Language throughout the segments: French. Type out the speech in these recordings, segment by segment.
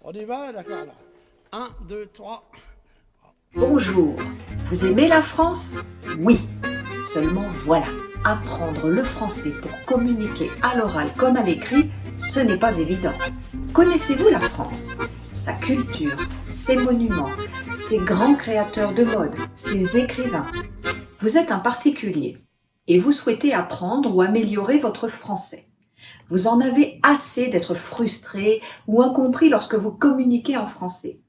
On y va, d'accord là. 1, 2, 3. Bonjour, vous aimez la France? Oui, seulement voilà, apprendre le français pour communiquer à l'oral comme à l'écrit, ce n'est pas évident. Connaissez-vous la France? Sa culture, ses monuments, ses grands créateurs de mode, ses écrivains. Vous êtes un particulier et vous souhaitez apprendre ou améliorer votre français. Vous en avez assez d'être frustré ou incompris lorsque vous communiquez en français.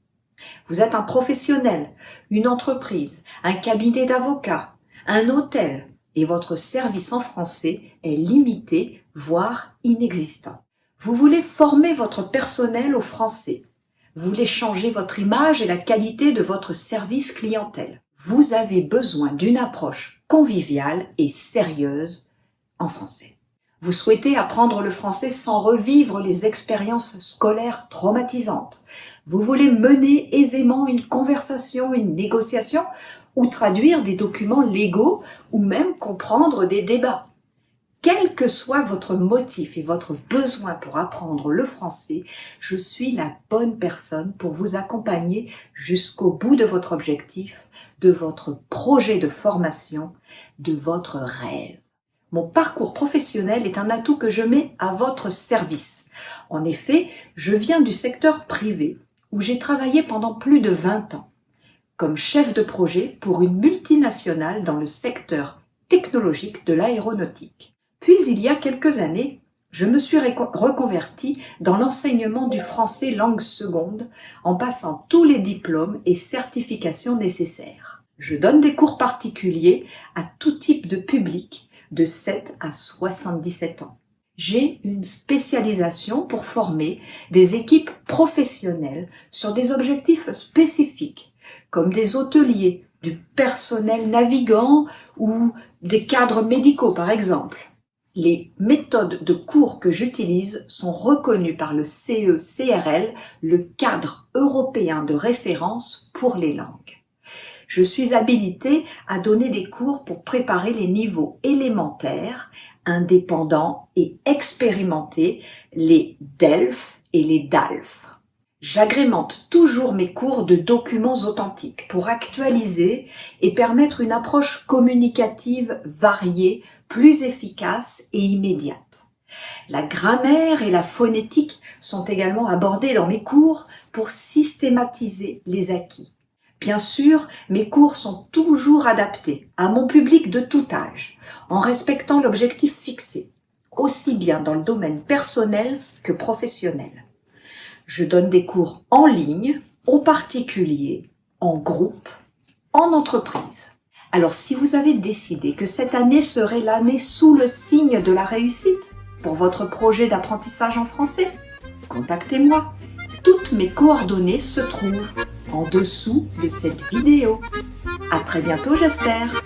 Vous êtes un professionnel, une entreprise, un cabinet d'avocats, un hôtel, et votre service en français est limité, voire inexistant. Vous voulez former votre personnel au français. Vous voulez changer votre image et la qualité de votre service clientèle. Vous avez besoin d'une approche conviviale et sérieuse en français. Vous souhaitez apprendre le français sans revivre les expériences scolaires traumatisantes. Vous voulez mener aisément une conversation, une négociation, ou traduire des documents légaux, ou même comprendre des débats. Quel que soit votre motif et votre besoin pour apprendre le français, je suis la bonne personne pour vous accompagner jusqu'au bout de votre objectif, de votre projet de formation, de votre rêve. Mon parcours professionnel est un atout que je mets à votre service. En effet, je viens du secteur privé, où j'ai travaillé pendant plus de 20 ans, comme chef de projet pour une multinationale dans le secteur technologique de l'aéronautique. Puis, il y a quelques années, je me suis reconvertie dans l'enseignement du français langue seconde, en passant tous les diplômes et certifications nécessaires. Je donne des cours particuliers à tout type de public, de 7 à 77 ans. J'ai une spécialisation pour former des équipes professionnelles sur des objectifs spécifiques, comme des hôteliers, du personnel navigant ou des cadres médicaux par exemple. Les méthodes de cours que j'utilise sont reconnues par le CE-CRL, le cadre européen de référence pour les langues. Je suis habilitée à donner des cours pour préparer les niveaux élémentaires, indépendants et expérimentés, les DELF et les DALF. J'agrémente toujours mes cours de documents authentiques pour actualiser et permettre une approche communicative variée, plus efficace et immédiate. La grammaire et la phonétique sont également abordées dans mes cours pour systématiser les acquis. Bien sûr, mes cours sont toujours adaptés à mon public de tout âge, en respectant l'objectif fixé, aussi bien dans le domaine personnel que professionnel. Je donne des cours en ligne, aux particuliers, en groupe, en entreprise. Alors si vous avez décidé que cette année serait l'année sous le signe de la réussite pour votre projet d'apprentissage en français, contactez-moi. Toutes mes coordonnées se trouvent en dessous de cette vidéo. À très bientôt, j'espère.